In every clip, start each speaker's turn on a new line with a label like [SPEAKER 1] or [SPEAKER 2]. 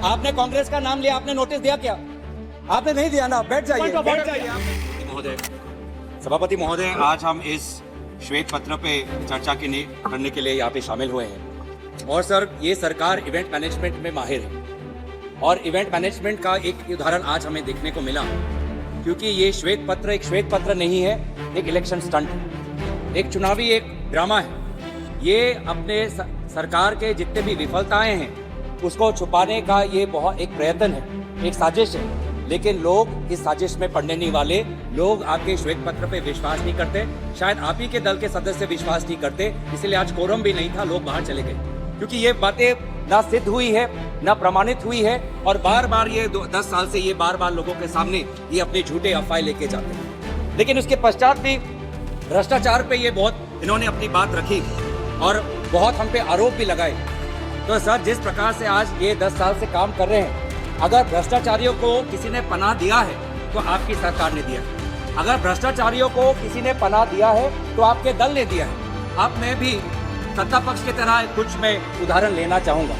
[SPEAKER 1] आपने कांग्रेस का नाम लिया, आपने नोटिस दिया क्या? आपने नहीं दिया ना, बैठ जाइए, बैठ जाइए।
[SPEAKER 2] महोदय, सभापति महोदय, आज हम इस श्वेत पत्र पे चर्चा करने के लिए यहाँ पे शामिल हुए हैं। और सर, ये सरकार इवेंट मैनेजमेंट में माहिर है और इवेंट मैनेजमेंट का एक उदाहरण आज हमें देखने को मिला, क्योंकि ये श्वेत पत्र एक श्वेत पत्र नहीं है, एक इलेक्शन स्टंट है, एक चुनावी एक ड्रामा है। ये अपने सरकार के जितने भी विफलताएं हैं उसको छुपाने का ये बहुत एक प्रयत्न है, एक साजिश है। लेकिन लोग इस साजिश में पड़ने नहीं वाले। लोग आपके श्वेत पत्र पे विश्वास नहीं करते, शायद आप ही के दल के सदस्य विश्वास नहीं करते, इसलिए आज कोरम भी नहीं था, लोग बाहर चले गए, क्योंकि ये बातें ना सिद्ध हुई है ना प्रमाणित हुई है। और बार बार ये 10 साल से ये बार बार लोगों के सामने ये अपने झूठे अफवाह लेके जाते हैं। लेकिन उसके पश्चात भी भ्रष्टाचार पे ये बहुत इन्होंने अपनी बात रखी और बहुत हम पे आरोप भी लगाए। तो सर, जिस प्रकार से आज ये 10 साल से काम कर रहे हैं, अगर भ्रष्टाचारियों को किसी ने पनाह दिया है तो आपकी सरकार ने दिया है। अगर भ्रष्टाचारियों को किसी ने पनाह दिया है तो आपके दल ने दिया है। अब मैं भी सत्ता पक्ष की तरह कुछ मैं उदाहरण लेना चाहूंगा।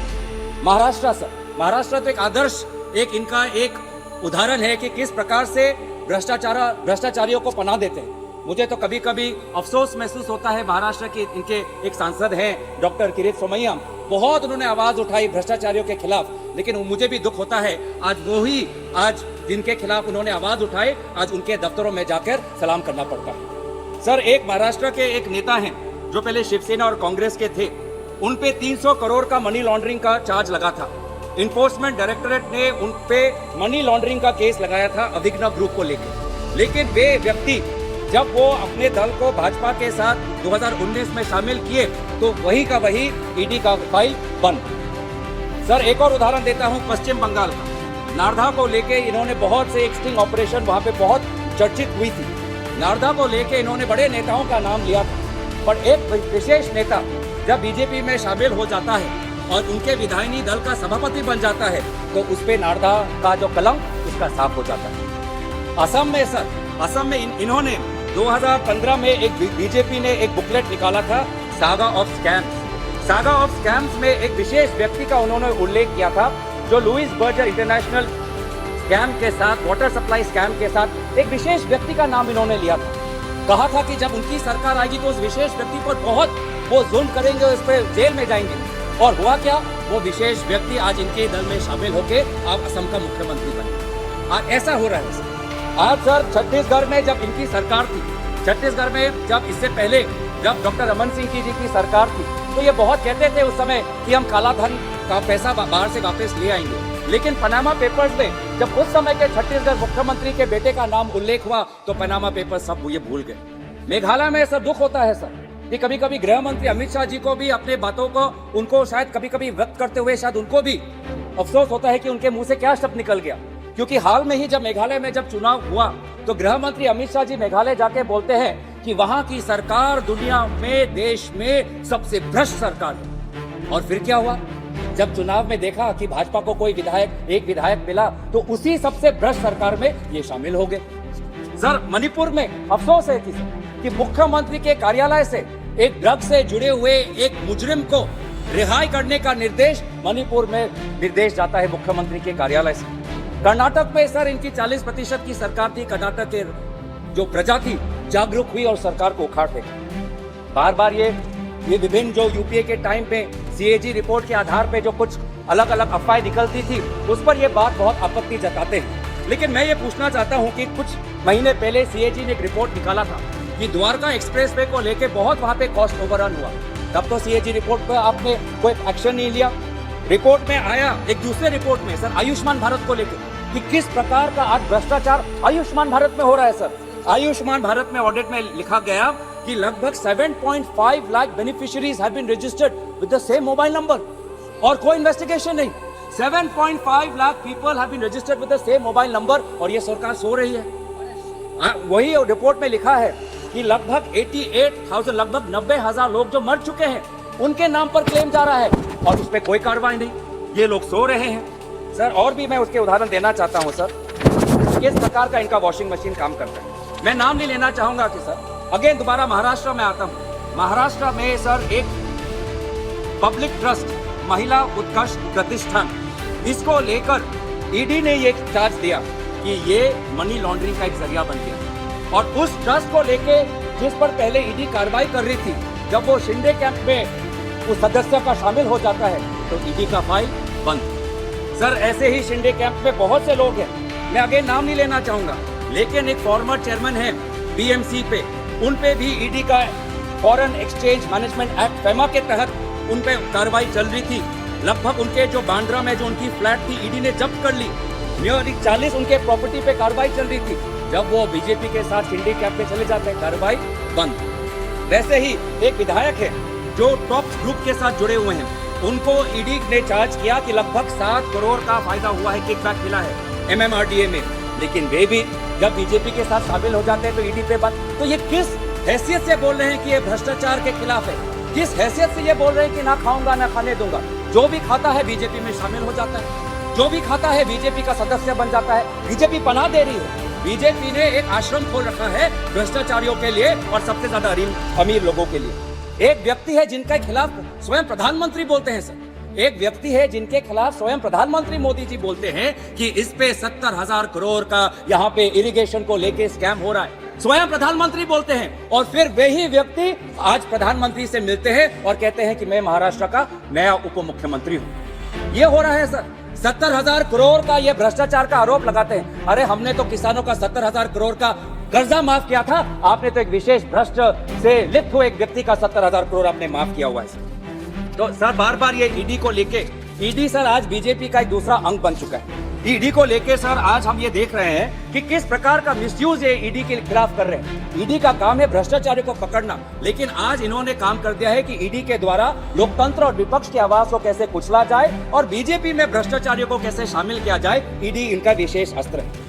[SPEAKER 2] महाराष्ट्र सर, महाराष्ट्र तो एक आदर्श, एक इनका एक उदाहरण है कि किस प्रकार से भ्रष्टाचारियों को पनाह देते हैं। मुझे तो कभी कभी अफसोस महसूस होता है, महाराष्ट्र के इनके एक सांसद हैं डॉक्टर किरीट सोमैया, बहुत उन्होंने आवाज उठाई भ्रष्टाचारियों के खिलाफ, लेकिन मुझे भी दुख होता है आज वही आज जिनके खिलाफ उन्होंने आवाज उठाई, आज उनके दफ्तरों में जाकर सलाम करना पड़ता है। सर, एक महाराष्ट्र के एक नेता हैं जो पहले शिवसेना और कांग्रेस के थे, उन पे 300 करोड़ का मनी लॉन्ड्रिंग का चार्ज लगा था। इन्फोर्समेंट डायरेक्टरेट ने उन पे मनी लॉन्ड्रिंग का केस लगाया था अभिनव ग्रुप को लेकर। लेकिन वे व्यक्ति जब वो अपने दल को भाजपा के साथ 2019 में शामिल किए तो वही का वही ईडी का फाइल बंद। सर, एक और उदाहरण देता हूं पश्चिम बंगाल का। नारदा को लेके इन्होंने बहुत से एक स्टिंग ऑपरेशन वहां पे बहुत चर्चित हुई थी। नारदा को लेके इन्होंने बड़े नेताओं का नाम लिया था, पर एक विशेष नेता जब बीजेपी में शामिल हो जाता है और उनके विधायिनी दल का सभापति बन जाता है तो उस पे नारदा का जो कलंक उसका साफ हो जाता है। असम में सर, असम में इन्होंने 2015 में एक बीजेपी ने एक बुकलेट निकाला था, saga of scams. Saga of scams में एक विशेष व्यक्ति का उन्होंने उल्लेख किया था जो लुइस बर्जर इंटरनेशनल स्कैम के साथ, वाटर सप्लाई स्कैम के साथ एक विशेष व्यक्ति का नाम इन्होंने लिया था। कहा था कि जब उनकी सरकार आएगी तो उस विशेष व्यक्ति पर बहुत वो जुल्म करेंगे, उस पर जेल में जाएंगे। और हुआ क्या, वो विशेष व्यक्ति आज इनके दल में शामिल होकर आप असम का मुख्यमंत्री बने। आज ऐसा हो रहा है सर। आज सर, छत्तीसगढ़ में जब इनकी सरकार थी, छत्तीसगढ़ में जब इससे पहले जब डॉक्टर रमन सिंह जी की सरकार थी, तो ये बहुत कहते थे उस समय कि हम काला धन का पैसा बाहर से वापस ले आएंगे। लेकिन पनामा पेपर्स में जब उस समय के छत्तीसगढ़ मुख्यमंत्री के बेटे का नाम उल्लेख हुआ तो पनामा पेपर्स सब ये भूल गए। मेघालय में सर दुख होता है सर कि कभी कभी गृह मंत्री अमित शाह जी को भी अपने बातों को उनको शायद कभी कभी व्यक्त करते हुए शायद उनको भी अफसोस होता है कि उनके मुंह से क्या शब्द निकल गया। क्योंकि हाल में ही जब मेघालय में जब चुनाव हुआ तो गृह मंत्री अमित शाह जी मेघालय जाके बोलते हैं कि वहां की सरकार दुनिया में, देश में सबसे भ्रष्ट सरकार है। और फिर क्या हुआ, जब चुनाव में देखा कि भाजपा को कोई एक विधायक मिला तो उसी सबसे भ्रष्ट सरकार में ये शामिल हो गए। सर, मणिपुर में अफसोस है कि मुख्यमंत्री के कार्यालय से एक ड्रग से जुड़े हुए एक मुजरिम को रिहाई करने का निर्देश मणिपुर में निर्देश जाता है मुख्यमंत्री के कार्यालय से। कर्नाटक में सर इनकी 40% की सरकार थी, कर्नाटक के जो प्रजा थी जागरूक हुई और सरकार को उखाड़ फेंका। बार बार ये विभिन्न जो यूपीए के टाइम पे सीएजी रिपोर्ट के आधार पे जो कुछ अलग अलग अफवाहें निकलती थी उस पर ये बात बहुत आपत्ति जताते हैं। लेकिन मैं ये पूछना चाहता हूँ कि कुछ महीने पहले सीएजी ने एक रिपोर्ट निकाला था कि द्वारका एक्सप्रेस वे को लेकर बहुत वहाँ पे कॉस्ट ओवररन हुआ। तब तो सीएजी रिपोर्ट पर आपने कोई एक्शन नहीं लिया। रिपोर्ट में आया एक दूसरे रिपोर्ट में सर आयुष्मान भारत को लेकर कि किस प्रकार का आज भ्रष्टाचार आयुष्मान भारत में हो रहा है। सर, आयुष्मान भारत में ऑडिट में लिखा गया कि लगभग 7.5 lakh beneficiaries have been registered with the same mobile number और कोई इन्वेस्टिगेशन नहीं। 7.5 lakh people have been registered with the same mobile number और ये सरकार सो रही है। वही रिपोर्ट में लिखा है कि लगभग 88,000 लगभग 90,000 लोग जो मर चुके हैं उनके नाम पर क्लेम जा रहा है और उस पर कोई कार्रवाई नहीं, ये लोग सो रहे हैं। सर, और भी मैं उसके उदाहरण देना चाहता हूं सर, किस प्रकार का इनका वॉशिंग मशीन काम करता है। मैं नाम नहीं लेना चाहूंगा कि सर अगेन दोबारा महाराष्ट्र में आता हूं। महाराष्ट्र में सर एक पब्लिक ट्रस्ट महिला उत्कर्ष प्रतिष्ठान इसको लेकर ईडी ने ये चार्ज दिया कि ये मनी लॉन्ड्रिंग का एक जरिया बन गया और उस ट्रस्ट को लेके जिस पर पहले ईडी कार्रवाई कर रही थी, जब वो शिंदे कैंप में उस सदस्य का शामिल हो जाता है तो ईडी का फाइल बंद। सर ऐसे ही शिंदे कैंप में बहुत से लोग हैं, मैं आगे नाम नहीं लेना चाहूंगा, लेकिन एक फॉर्मर चेयरमैन है बीएमसी पे, उन पे भी ईडी का foreign exchange management act FEMA के तहत उन पे कार्रवाई चल रही थी। लगभग उनके जो बांद्रा में जो उनकी फ्लैट थी ईडी ने जब्त कर ली। नियरली 40 उनके प्रॉपर्टी पे कार्रवाई चल रही थी। जब वो बीजेपी के साथ शिंदे कैंप में चले जाते हैं कार्रवाई बंद। वैसे ही एक विधायक है जो टॉप ग्रुप के साथ जुड़े हुए हैं, उनको ईडी ने चार्ज किया कि लगभग 7 करोड़ का फायदा हुआ है, किकबैक मिला है एमएमआरडीए में, लेकिन वे भी जब बीजेपी के साथ शामिल हो जाते हैं तो ईडी पे बंद। तो ये किस हैसियत से बोल रहे हैं कि ये भ्रष्टाचार के खिलाफ है? किस हैसियत से ये बोल रहे हैं कि ना खाऊंगा ना खाने दूंगा? जो भी खाता है बीजेपी में शामिल हो जाता है, जो भी खाता है बीजेपी का सदस्य बन जाता है। बीजेपी पनाह दे रही है, बीजेपी ने एक आश्रम खोल रखा है भ्रष्टाचारियों के लिए और सबसे ज्यादा अमीर लोगों के लिए। एक व्यक्ति है जिनके खिलाफ स्वयं प्रधानमंत्री बोलते हैं सर, एक व्यक्ति है जिनके खिलाफ स्वयं प्रधानमंत्री मोदी जी बोलते हैं कि इस पे 70,000 करोड़ का यहाँ पे इरिगेशन को लेके स्कैम हो रहा है, स्वयं प्रधानमंत्री बोलते हैं। और फिर वही व्यक्ति आज प्रधानमंत्री से मिलते हैं और कहते हैं कि मैं महाराष्ट्र का नया उप मुख्यमंत्री हूँ। ये हो रहा है सर, 70,000 करोड़ का ये भ्रष्टाचार का आरोप लगाते हैं। अरे हमने तो किसानों का 70,000 करोड़ का कर्जा माफ किया था, आपने तो एक विशेष भ्रष्ट से लिप्त हुए एक व्यक्ति का 70,000 करोड़ आपने माफ किया हुआ है। तो सर बार बार ये ईडी को लेके, ईडी सर आज बीजेपी का एक दूसरा अंग बन चुका है। ईडी को लेके सर आज हम ये देख रहे हैं कि किस प्रकार का मिसयूज ये ईडी के खिलाफ कर रहे हैं। ईडी का काम है भ्रष्टाचारियों को पकड़ना, लेकिन आज इन्होंने काम कर दिया है कि ईडी के द्वारा लोकतंत्र और विपक्ष की आवाज को कैसे कुचला जाए और बीजेपी में भ्रष्टाचारियों को कैसे शामिल किया जाए, ईडी इनका विशेष अस्त्र है।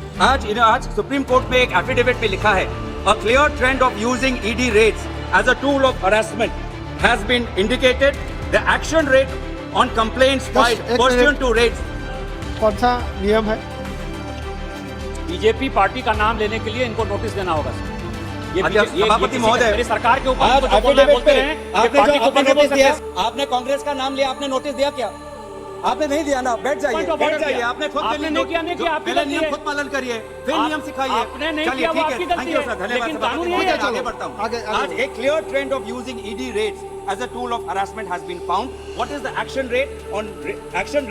[SPEAKER 2] आज सुप्रीम कोर्ट में एक एफिडेविट में लिखा है, a clear trend of using ED raids as a tool of harassment has been indicated, the action raid on complaints filed pursuant to raids.
[SPEAKER 3] कौन सा नियम है?
[SPEAKER 4] बीजेपी पार्टी का नाम लेने के लिए इनको नोटिस देना होगा सर। ये
[SPEAKER 2] सभापति महोदय,
[SPEAKER 4] मेरी सरकार के ऊपर
[SPEAKER 1] आज
[SPEAKER 4] जो बोलना है बोलते हैं, ये
[SPEAKER 1] आपने
[SPEAKER 4] पार्टी
[SPEAKER 1] जो
[SPEAKER 4] के ऊपर नहीं बोल
[SPEAKER 1] दिया,
[SPEAKER 4] सकते।
[SPEAKER 1] आपने कांग्रेस का नाम लिया, आपने नोटिस दिया क्या? आपने नहीं दिया ना, बैठ जाइए,
[SPEAKER 4] Point of
[SPEAKER 1] बैठ
[SPEAKER 4] order
[SPEAKER 1] जाइए।
[SPEAKER 4] दिया।
[SPEAKER 1] आपने खुद
[SPEAKER 4] आपने नहीं किया, नहीं किया, आपकी
[SPEAKER 2] पहले
[SPEAKER 4] गलती
[SPEAKER 2] नियम
[SPEAKER 4] है।
[SPEAKER 2] खुद पालन करिए, फिर
[SPEAKER 4] आप-
[SPEAKER 2] नियम सिखाइए।
[SPEAKER 4] आपने नहीं
[SPEAKER 2] चलिए
[SPEAKER 4] किया, वो
[SPEAKER 2] ठीक है,
[SPEAKER 4] आपकी
[SPEAKER 2] थैंक
[SPEAKER 4] गलती
[SPEAKER 2] यू
[SPEAKER 4] है।
[SPEAKER 2] सर, धन्यवाद
[SPEAKER 4] लेकिन
[SPEAKER 2] सभापति
[SPEAKER 4] कानून यही
[SPEAKER 2] महोदय,
[SPEAKER 4] है।
[SPEAKER 2] आगे बढ़ता हूँ।
[SPEAKER 3] आगे-
[SPEAKER 2] आज एक clear trend of using ED rates as a tool of harassment has been found. What is the action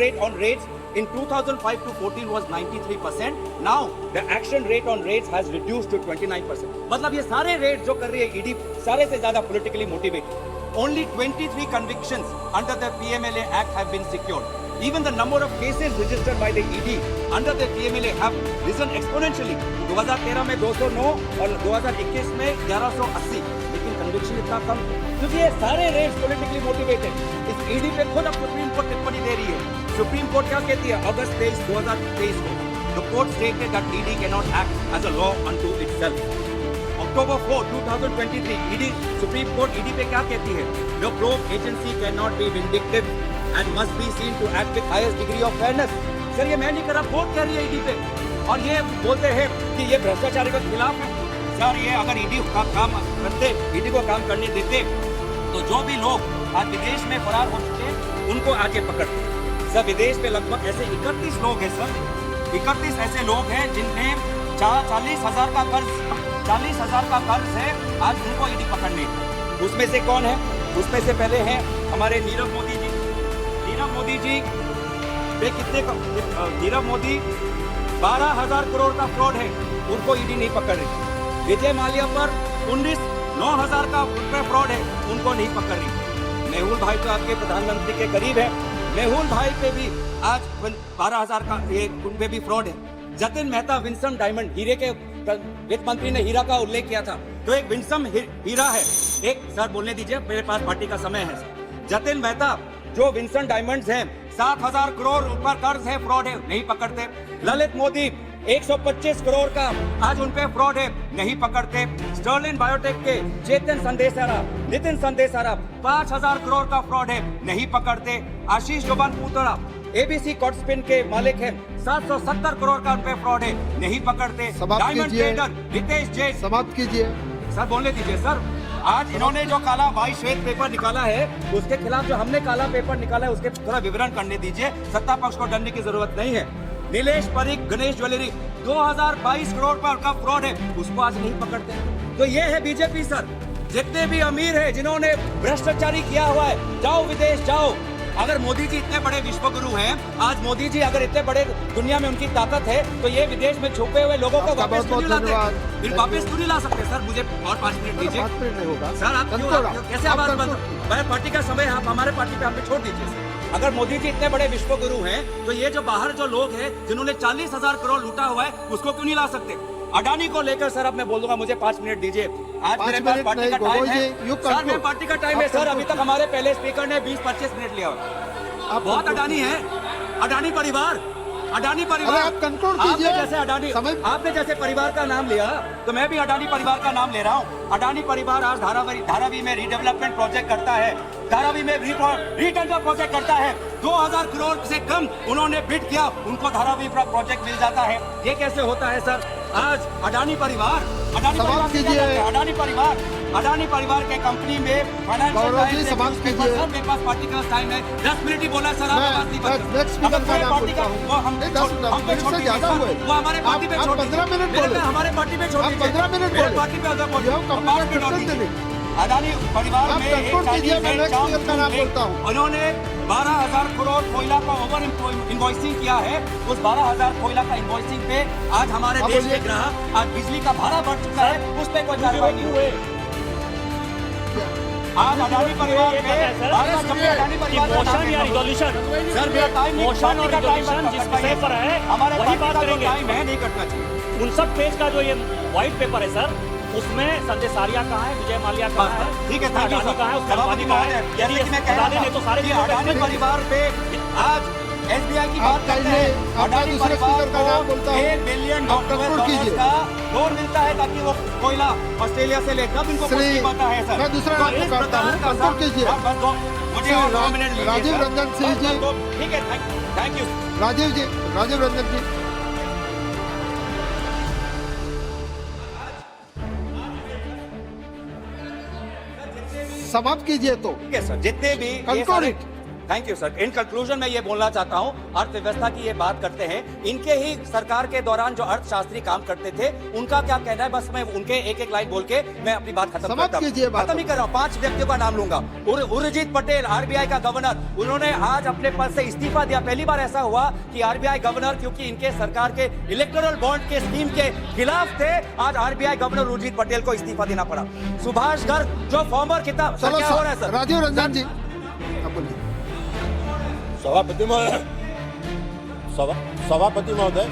[SPEAKER 2] rate on rates in 2005 to 14 was 93%. Now the action rate on rates has reduced to 29%. मतलब ये सारे rate जो कर रही है ED सारे से ज्यादा politically motivated. Only 23 convictions under the PMLA Act have been secured. Even the number of cases registered by the ED under the PMLA have risen exponentially. 2013 में 209 और 2021 में 1180, लेकिन कन्विक्शन इतना कम, क्योंकि ये सारे रेट्स पॉलिटिकली मोटिवेटेड। इस ईडी पे खुद अब सुप्रीम कोर्ट टिप्पणी दे रही है। सुप्रीम कोर्ट क्या कहती है? अगस्त 23, 2023 को the court stated that ED cannot act as a law unto itself. October 4, 2023, ED supreme court ED पे क्या कहती है? The probe agency cannot be vindictive and must be seen to act with highest degree of fairness. Sir ये मैं नहीं कर रहा, court कह रही है ईडी पे, और ये बोलते हैं कि ये भ्रष्टाचारी के खिलाफ है। सर ये अगर ईडी का काम करते, ईडी को काम करने देते, तो जो भी लोग आज विदेश में फरार हो चुके हैं उनको आगे पकड़ते। सर विदेश में लगभग ऐसे 31 लोग हैं सर, 31 ऐसे लोग हैं जिनने 40,000 का कर्ज, 40,000 का कर्ज है, आज उनको ईडी पकड़ने। उसमें से कौन है? उसमें से पहले हैं हमारे नीरव मोदी जी। नीरव मोदी जी पे कितने का? नीरव मोदी 12,000 करोड़ का फ्रॉड है, उनको ईडी नहीं पकड़ रही। विजय माल्या पर 9,000 का रुपए फ्रॉड है, उनको नहीं पकड़ रही। मेहुल भाई तो आपके प्रधानमंत्री के करीब है, मेहुल भाई पे भी आज 12,000 का एक उन पे भी फ्रॉड है। जतिन मेहता विंसम डायमंड, हीरे के वित्त मंत्री ने हीरा का उल्लेख किया था, तो एक विंसम हीरा है। एक सर बोलने दीजिए, मेरे पास पार्टी का समय है। जतिन मेहता जो विंसन डायमंड्स हैं, 7,000 करोड़ ऊपर कर्ज है, फ्रॉड है, नहीं पकड़ते। ललित मोदी 125 करोड़ का आज उन पे फ्रॉड है, नहीं पकड़ते। स्टर्लिन बायोटेक के चेतन संदेशारा, नितिन संदेशारा 5,000 करोड़ का फ्रॉड है, नहीं पकड़ते। आशीष जोबान पुतड़ा एबीसी कॉटस्पिन के मालिक हैं, 770 करोड़ का उन पे फ्रॉड है, नहीं पकड़ते।
[SPEAKER 3] समाप्त
[SPEAKER 2] डायमंड
[SPEAKER 3] कीजिए।
[SPEAKER 2] ट्रेडर रितेश जैन,
[SPEAKER 3] समाप्त कीजिए।
[SPEAKER 2] सर बोलने दीजिए सर। आज इन्होंने जो काला वाई श्वेत पेपर निकाला है उसके खिलाफ जो हमने काला पेपर निकाला है उसके थोड़ा विवरण करने दीजिए। सत्ता पक्ष को डरने की जरूरत नहीं है। नीलेश परीख गणेश ज्वेलरी 2022 करोड़ पर का फ्रॉड है, उसको आज नहीं पकड़ते। तो ये है बीजेपी सर। जितने भी अमीर है जिन्होंने भ्रष्टाचारी किया हुआ है, जाओ विदेश जाओ। अगर मोदी जी इतने बड़े विश्वगुरु हैं, आज मोदी जी अगर इतने बड़े दुनिया में उनकी ताकत है, तो ये विदेश में छुपे हुए लोगों को वापस क्यों नहीं लाते? फिर वापस क्यों नहीं ला सकते सर? मुझे और 5 मिनट दीजिए।
[SPEAKER 3] 5 मिनट नहीं होगा
[SPEAKER 2] सर आप क्यों कैसे आवाज बंद? मैं पार्टी का समय आप हमारे पार्टी पे हमें छोड़ दीजिए सर। अगर मोदी जी इतने बड़े विश्वगुरु हैं, तो ये जो बाहर जो लोग हैं जिन्होंने 40,000 करोड़ लूटा हुआ है, उसको क्यों नहीं ला सकते? अडानी को लेकर सर अब मैं बोल दूंगा, मुझे 5 मिनट दीजिए। आज
[SPEAKER 3] 5
[SPEAKER 2] मेरे पास
[SPEAKER 3] मिनट
[SPEAKER 2] पार्टी का
[SPEAKER 3] नहीं,
[SPEAKER 2] टाइम
[SPEAKER 3] गोगोई
[SPEAKER 2] है
[SPEAKER 3] जी, you
[SPEAKER 2] सर,
[SPEAKER 3] conclude।
[SPEAKER 2] मेरे पार्टी का टाइम है
[SPEAKER 3] आप
[SPEAKER 2] सर। अभी
[SPEAKER 3] conclude।
[SPEAKER 2] तक हमारे पहले स्पीकर ने 20-25 मिनट लिया हुआ। बहुत अडानी है, अडानी परिवार, अडानी परिवार।
[SPEAKER 3] अरे आप conclude
[SPEAKER 2] आपने
[SPEAKER 3] कीजिए।
[SPEAKER 2] जैसे अडानी,
[SPEAKER 3] समय-
[SPEAKER 2] आपने जैसे परिवार का नाम लिया, तो मैं भी अडानी परिवार का नाम ले रहा हूँ। अडानी परिवार आज धारावी में रीडेवलपमेंट प्रोजेक्ट करता है, धारावी में रीटेंडर प्रोजेक्ट करता है। 2000 करोड़ से कम उन्होंने बिड किया, उनको धारावी प्रोजेक्ट मिल जाता है। ये कैसे होता है सर? आज अडानी परिवार,
[SPEAKER 3] समाप्त कीजिए।
[SPEAKER 2] अडानी परिवार के कंपनी में
[SPEAKER 3] गौरव जी, समाप्त कीजिए।
[SPEAKER 2] सर मेरे पास पार्टी का टाइम है, 10 मिनट ही बोला सर। आप
[SPEAKER 3] मैं
[SPEAKER 2] आवाज नहीं बंद
[SPEAKER 3] नेक्स्ट स्पीकर
[SPEAKER 2] अगर
[SPEAKER 3] का
[SPEAKER 2] मेरे
[SPEAKER 3] नाम
[SPEAKER 2] पार्टी का
[SPEAKER 3] बोलता हूँ।
[SPEAKER 2] वो हम
[SPEAKER 3] नहीं, 10
[SPEAKER 2] हम पे
[SPEAKER 3] मिनट
[SPEAKER 2] छोड़
[SPEAKER 3] से
[SPEAKER 2] दीजिए
[SPEAKER 3] ज्यादा
[SPEAKER 2] सर।
[SPEAKER 3] हुए।
[SPEAKER 2] वो हमारे पार्टी पे
[SPEAKER 3] आप
[SPEAKER 2] छोड़
[SPEAKER 3] 15
[SPEAKER 2] दीजिए।
[SPEAKER 3] मिनट
[SPEAKER 2] मेरे
[SPEAKER 3] बोले।
[SPEAKER 2] पे हमारे पार्टी पे छोड़
[SPEAKER 3] आप
[SPEAKER 2] दीजिए।
[SPEAKER 3] 15 मिनट
[SPEAKER 2] मेरे
[SPEAKER 3] बोले।
[SPEAKER 2] पार्टी पे अगर
[SPEAKER 3] You have completed
[SPEAKER 2] 5 मिनट और
[SPEAKER 3] 15
[SPEAKER 2] दीजिए।
[SPEAKER 3] minutes।
[SPEAKER 2] अडानी परिवार
[SPEAKER 3] आप
[SPEAKER 2] में एक
[SPEAKER 3] conclude कीजिए, मैं
[SPEAKER 2] Chinese
[SPEAKER 3] next
[SPEAKER 2] बैंक
[SPEAKER 3] speaker का नाम बोलता हूँ।
[SPEAKER 2] उन्होंने 12,000 करोड़ कोयला का ओवर इन्वॉइसिंग किया है। उस 12,000 कोयला का इन्वॉइसिंग पे आज हमारे
[SPEAKER 3] आप
[SPEAKER 2] देश
[SPEAKER 3] बोलिए।
[SPEAKER 2] के ग्राहक, आज बिजली का भाड़ा बढ़ चुका है, उस पे कोई कार्रवाई नहीं हुई। आज अडानी परिवार
[SPEAKER 4] ये
[SPEAKER 2] पे
[SPEAKER 4] पता है सर,
[SPEAKER 2] आज जब भी अडानी परिवार का
[SPEAKER 4] मोशन
[SPEAKER 2] नाम
[SPEAKER 4] या
[SPEAKER 2] लेता हूं,
[SPEAKER 4] रिजोल्यूशन
[SPEAKER 2] सर मेरा टाइम नहीं,
[SPEAKER 4] मोशन और
[SPEAKER 2] पार्टी का टाइम
[SPEAKER 4] रिजोल्यूशन
[SPEAKER 2] है,
[SPEAKER 4] जिस
[SPEAKER 2] कटवाइए।
[SPEAKER 4] विषय पर है
[SPEAKER 2] हमारे
[SPEAKER 4] वही
[SPEAKER 2] पार्टी
[SPEAKER 4] बात
[SPEAKER 2] का जो
[SPEAKER 4] करेंगे।
[SPEAKER 2] टाइम है नहीं कटना चाहिए।
[SPEAKER 4] उन सब पेज का जो ये व्हाइट पेपर है सर, उसमें संजय सारिया कहाँ है, विजय माल्या कहाँ है,
[SPEAKER 2] ठीक है, थैंक यू
[SPEAKER 4] अडानी कहाँ है, उसका
[SPEAKER 2] सभापति
[SPEAKER 4] अंबानी कहाँ है।
[SPEAKER 2] महोदय,
[SPEAKER 4] यदि
[SPEAKER 2] जैसे कि मैं कह
[SPEAKER 4] बता
[SPEAKER 2] रहा
[SPEAKER 4] दें नहीं तो सारे
[SPEAKER 2] था कि
[SPEAKER 4] चीजों पे
[SPEAKER 2] अडानी परिवार पे आज एसबीआई की बात करते हैं।
[SPEAKER 3] आपका
[SPEAKER 2] अडानी
[SPEAKER 3] दूसरे
[SPEAKER 2] परिवार
[SPEAKER 3] स्पीकर का नाम बोलता
[SPEAKER 2] को
[SPEAKER 3] हूं।
[SPEAKER 2] 1 बिलियन
[SPEAKER 3] आप conclude कीजिए।
[SPEAKER 2] का लोन मिलता है ताकि वो कोयला ऑस्ट्रेलिया से ले, कब इनको कुछ
[SPEAKER 3] श्री-
[SPEAKER 2] नहीं पता है सर।
[SPEAKER 3] मैं दूसरा
[SPEAKER 2] तो
[SPEAKER 3] नाम
[SPEAKER 2] इस
[SPEAKER 3] पुकारता
[SPEAKER 2] प्रकार
[SPEAKER 3] हूं,
[SPEAKER 2] का
[SPEAKER 3] conclude
[SPEAKER 2] सर-
[SPEAKER 3] कीजिए।
[SPEAKER 2] सर, बस मुझे
[SPEAKER 3] श्री
[SPEAKER 2] और 2 मिनट लीजिए
[SPEAKER 3] राजीव
[SPEAKER 2] सर।
[SPEAKER 3] रंजन सिंह
[SPEAKER 2] बस
[SPEAKER 3] जी।
[SPEAKER 2] ठीक है, थैंक यू।
[SPEAKER 3] राजीव जी, राजीव रंजन जी। समाप्त कीजिए तो।
[SPEAKER 2] ठीक है सर, जितने भी
[SPEAKER 3] Conclude it।
[SPEAKER 2] Thank you sir. In conclusion में ये बोलना चाहता हूँ, अर्थव्यवस्था की ये बात करते हैं, इनके ही सरकार के दौरान जो अर्थशास्त्री काम करते थे उनका क्या कहना है, बस मैं उनके एक लाइन बोल के मैं अपनी बात खत्म
[SPEAKER 3] समाप्त
[SPEAKER 2] करता
[SPEAKER 3] कीजिए
[SPEAKER 2] हूँ।
[SPEAKER 3] बात।
[SPEAKER 2] खत्म ही कर रहा हूँ। 5 व्यक्तियों का नाम लूंगा। उर्जित पटेल, आरबीआई का गवर्नर, उन्होंने आज अपने पद से इस्तीफा दिया। पहली बार ऐसा हुआ कि आरबीआई गवर्नर, क्योंकि इनके सरकार के इलेक्टोरल बॉन्ड के स्कीम के खिलाफ थे, आज आरबीआई गवर्नर उर्जित पटेल को इस्तीफा देना पड़ा। सुभाष गर्ग जो फॉर्मर किताब,
[SPEAKER 3] चलो
[SPEAKER 2] क्या हो रहा है सर?
[SPEAKER 3] राजीव रंजन जी, आप बोलिए।
[SPEAKER 5] सभापति महोदय,